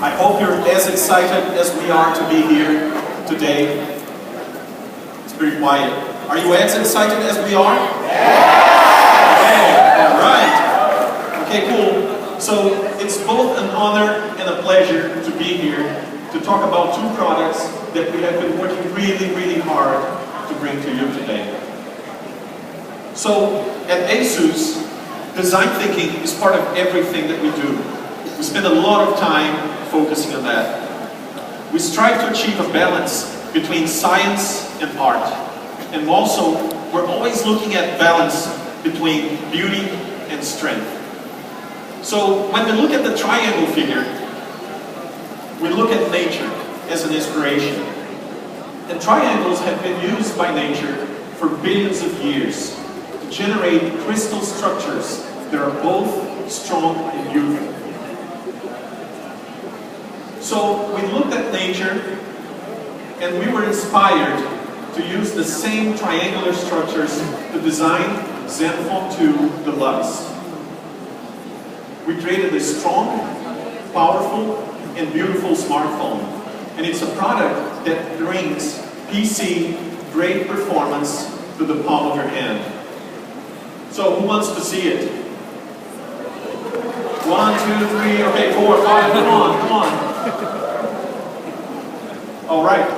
I hope you're as excited as we are to be here today. It's pretty quiet. Are you as excited as we are? Yeah! All right. Okay, cool. So it's both an honor and a pleasure to be here to talk about two products that we have been working really, really hard to bring to you today. So at ASUS, design thinking is part of everything that we do. We spend a lot of time focusing on that. We strive to achieve a balance between science and art. And also, we're always looking at balance between beauty and strength. So when we look at the triangle figure, we look at nature as an inspiration. And triangles have been used by nature for billions of years to generate crystal structures that are both strong and beautiful. So we looked at nature and we were inspired to use the same triangular structures to design ZenFone 2 Deluxe. We created a strong, powerful, and beautiful smartphone. And it's a product that brings PC-grade performance to the palm of your hand. So who wants to see it? 1, 2, 3, okay, 4, 5, come on. All right.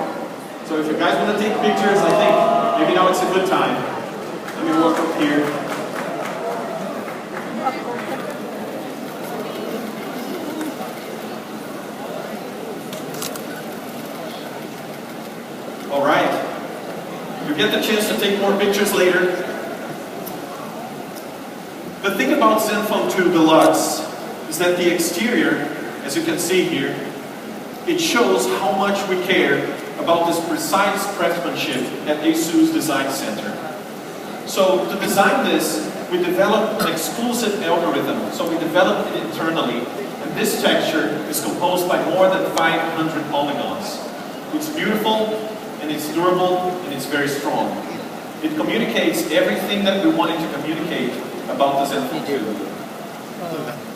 So if you guys want to take pictures, I think maybe now it's a good time. Let me walk up here. All right. You get the chance to take more pictures later. The thing about ZenFone 2 Deluxe is that the exterior, as you can see here, it shows how much we care about this precise craftsmanship at ASUS Design Center. So to design this, we developed an exclusive algorithm. So we developed it internally. And this texture is composed by more than 500 polygons. It's beautiful, and it's durable, and it's very strong. It communicates everything that we wanted to communicate about the ZenFone 2.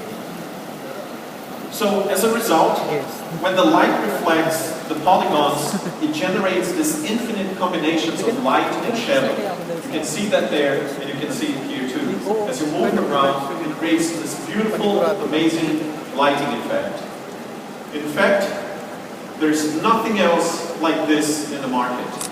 So as a result, when the light reflects the polygons, it generates this infinite combinations of light and shadow. You can see that there, and you can see it here too. As you move around, it creates this beautiful, amazing lighting effect. In fact, there's nothing else like this in the market.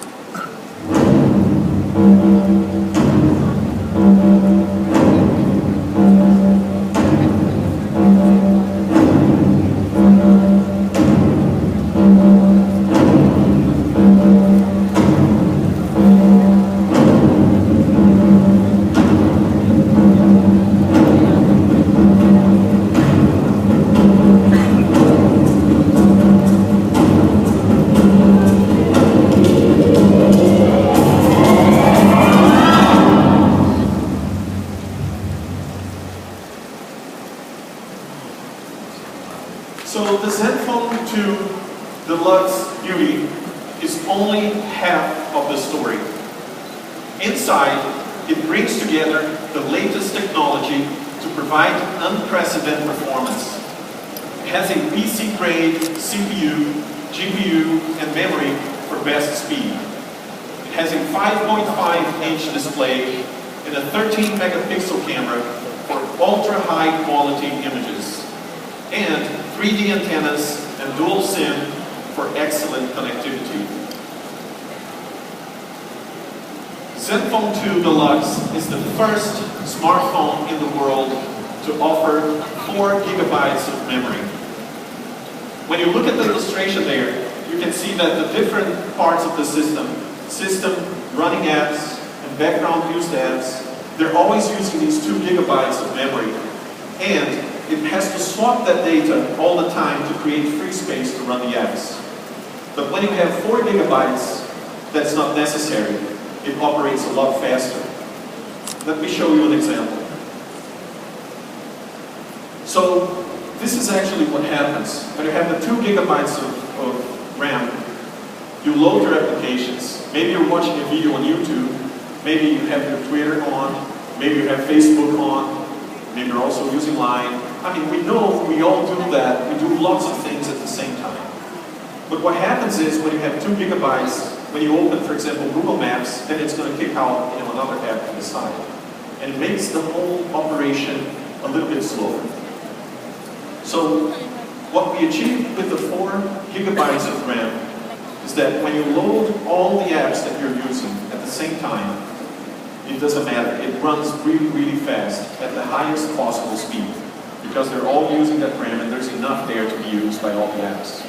So the ZenFone 2 Deluxe beauty is only half of the story. Inside, it brings together the latest technology to provide unprecedented performance. It has a PC-grade CPU, GPU, and memory for best speed. It has a 5.5-inch display and a 13-megapixel camera for ultra-high quality images, and 3D antennas and dual SIM for excellent connectivity. ZenFone 2 Deluxe is the first smartphone in the world to offer 4 gigabytes of memory. When you look at the illustration there, you can see that the different parts of the system, running apps, and background used apps, they're always using these 2 gigabytes of memory. And it has to swap that data all the time to create free space to run the apps. But when you have 4 gigabytes, that's not necessary. It operates a lot faster. Let me show you an example. So this is actually what happens. When you have the 2 gigabytes of RAM, you load your applications. Maybe you're watching a video on YouTube. Maybe you have your Twitter on. Maybe you have Facebook on. Maybe you're also using Line. I mean, we know we all do that. We do lots of things at the same time. But what happens is when you have 2 gigabytes, when you open, for example, Google Maps, then it's going to kick out another app to the side. And it makes the whole operation a little bit slower. So what we achieved with the 4 gigabytes of RAM is that when you load all the apps that you're using at the same time, it doesn't matter. It runs really, really fast at the highest possible speed because they're all using that RAM and there's enough there to be used by all the apps.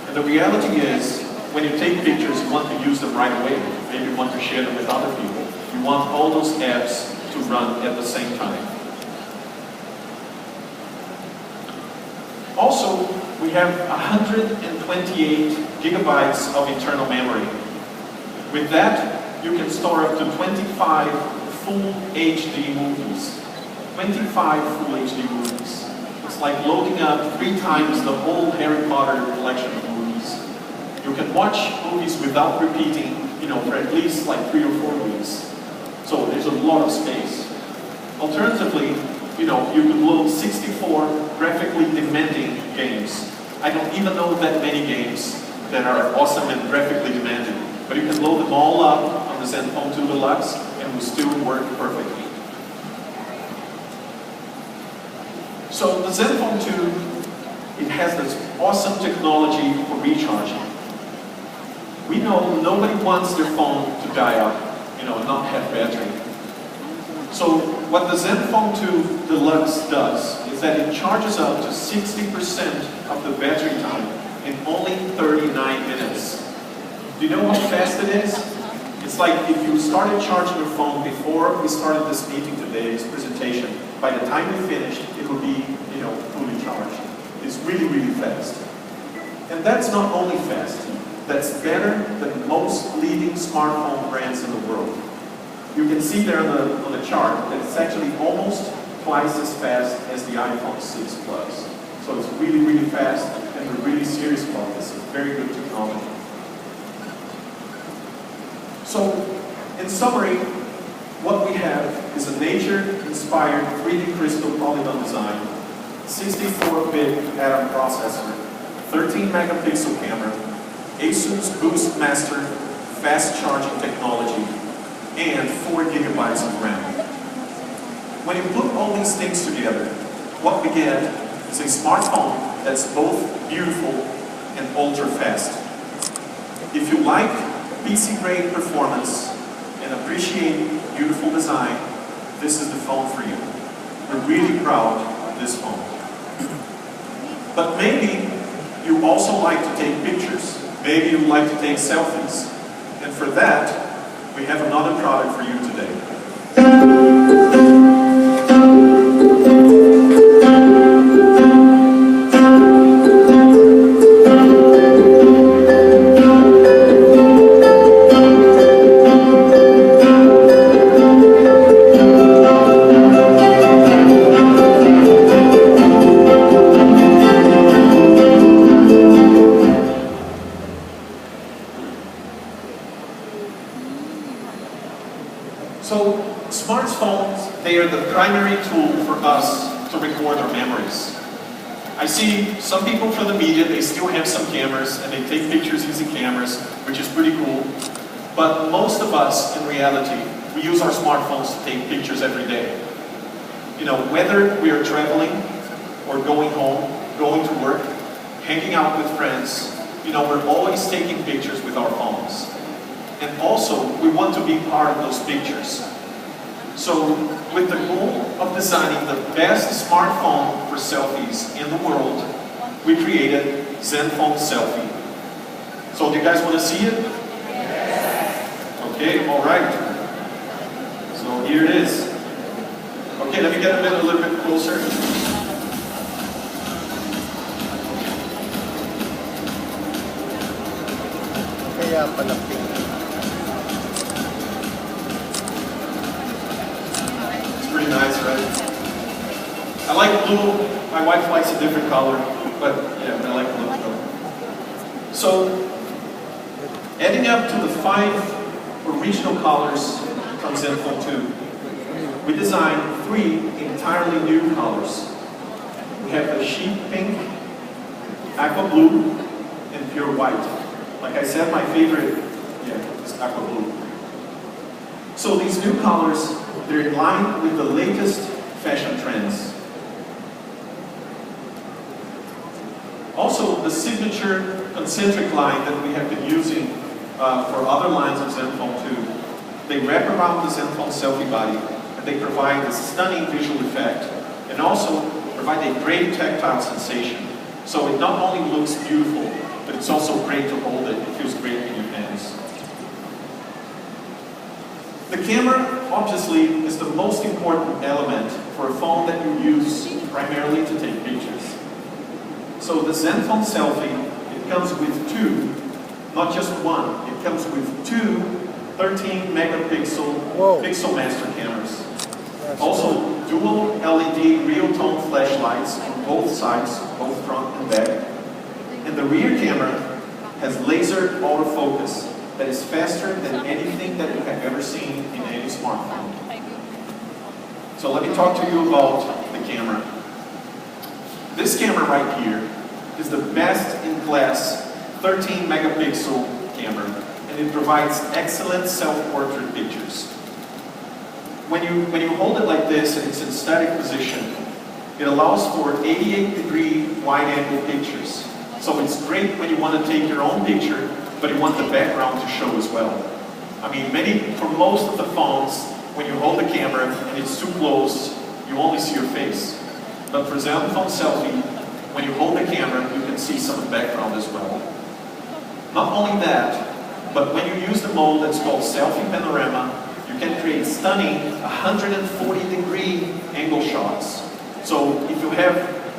And the reality is, when you take pictures, you want to use them right away. Maybe you want to share them with other people. You want all those apps to run at the same time. Also, we have 128 gigabytes of internal memory. With that, you can store up to 25 full HD movies. 25 full HD movies. It's like loading up 3 times the whole Harry Potter collection of movies. You can watch movies without repeating, for at least like 3 or 4 weeks. So there's a lot of space. Alternatively, you can load 64 graphically demanding games. I don't even know that many games that are awesome and graphically demanding, but you can load them all up on the ZenFone 2 Deluxe and will still work perfectly. So the ZenFone 2, it has this awesome technology for recharging. We know nobody wants their phone to die out, and not have battery. So what the ZenFone 2 Deluxe does is that it charges up to 60% of the battery time in only 39 minutes. Do you know how fast it is? It's like if you started charging your phone before we started this meeting today, this presentation, by the time we finished, it will be, fully charged. It's really, really fast. And that's not only fast, that's better than most leading smartphone brands in the world. You can see there on the chart that it's actually almost twice as fast as the iPhone 6 Plus. So it's really, really fast, and we're really serious about this. It's very good technology. So, in summary, what we have is a nature-inspired 3D crystal polygon design, 64-bit Atom processor, 13-megapixel camera, ASUS Boost Master fast charging technology, and 4 gigabytes of RAM. When you put all these things together, what we get is a smartphone that's both beautiful and ultra-fast. If you like PC-grade performance and appreciate beautiful design, this is the phone for you. We're really proud of this phone. But maybe you also like to take pictures. Maybe you like to take selfies. And for that, we have another product for you today. So, smartphones, they are the primary tool for us to record our memories. I see some people from the media, they still have some cameras and they take pictures using cameras, which is pretty cool. But most of us, in reality, we use our smartphones to take pictures every day. Whether we are traveling or going home, going to work, hanging out with friends, we're always taking pictures with our phones. And also, we want to be part of those pictures. So, with the goal of designing the best smartphone for selfies in the world, we created ZenFone Selfie. So, do you guys want to see it? Yes. Okay, all right. So, here it is. Okay, let me get a little bit closer. Kaya pala pink. Pretty nice, right? I like blue. My wife likes a different color, but yeah, I like blue though. So, adding up to the 5 original colors from ZenFone 2, we designed 3 entirely new colors. We have the sheep pink, aqua blue, and pure white. Like I said, my favorite, is aqua blue. So these new colors, they're in line with the latest fashion trends. Also, the signature concentric line that we have been using for other lines of ZenFone 2, they wrap around the ZenFone selfie body, and they provide a stunning visual effect, and also provide a great tactile sensation. So it not only looks beautiful, but it's also great to hold it. It feels great in your hands. The camera, obviously, is the most important element for a phone that you use primarily to take pictures. So the ZenFone Selfie, it comes with two, not just one, it comes with two 13 megapixel Pixel Master cameras. Also, dual LED real-tone flashlights on both sides, both front and back. And the rear camera has laser autofocus that is faster than anything that you have ever seen in any smartphone. So let me talk to you about the camera. This camera right here is the best in class 13 megapixel camera, and it provides excellent self-portrait pictures. When you hold it like this and it's in static position, it allows for 88-degree wide-angle pictures. So it's great when you want to take your own picture, but you want the background to show as well. I mean, for most of the phones, when you hold the camera and it's too close, you only see your face. But for ZenFone Selfie, when you hold the camera, you can see some of the background as well. Not only that, but when you use the mode that's called Selfie Panorama, you can create stunning 140-degree angle shots. So if you have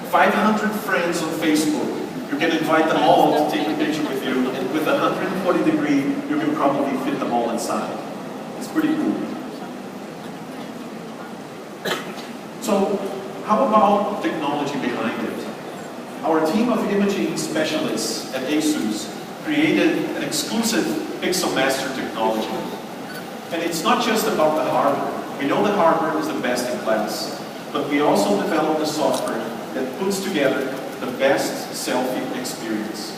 500 friends on Facebook, you can invite them all to take a picture with you, and with 140-degree, you can probably fit them all inside. It's pretty cool. So, how about technology behind it? Our team of imaging specialists at ASUS created an exclusive Pixel Master technology. And it's not just about the hardware. We know the hardware is the best in class, but we also developed a software that puts together the best selfie experience.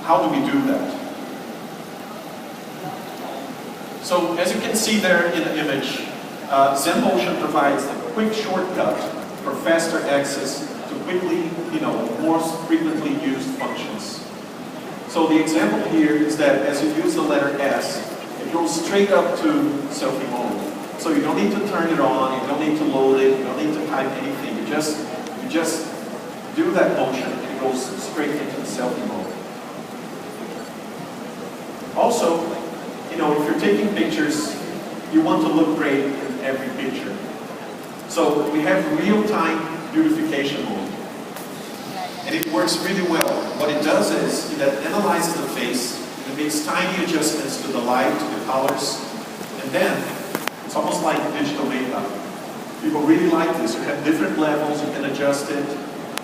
How do we do that? So, as you can see there in the image, ZenMotion provides a quick shortcut for faster access to quickly, more frequently used functions. So the example here is that as you use the letter S, it goes straight up to selfie mode. So you don't need to turn it on, you don't need to load it, you don't need to type anything. You just do that motion and it goes straight into the selfie mode. Also, if you're taking pictures, you want to look great in every picture. So we have real-time beautification mode. And it works really well. What it does is it analyzes the face, and it makes tiny adjustments to the light, to the colors, and then it's almost like digital makeup. People really like this. You have different levels, you can adjust it,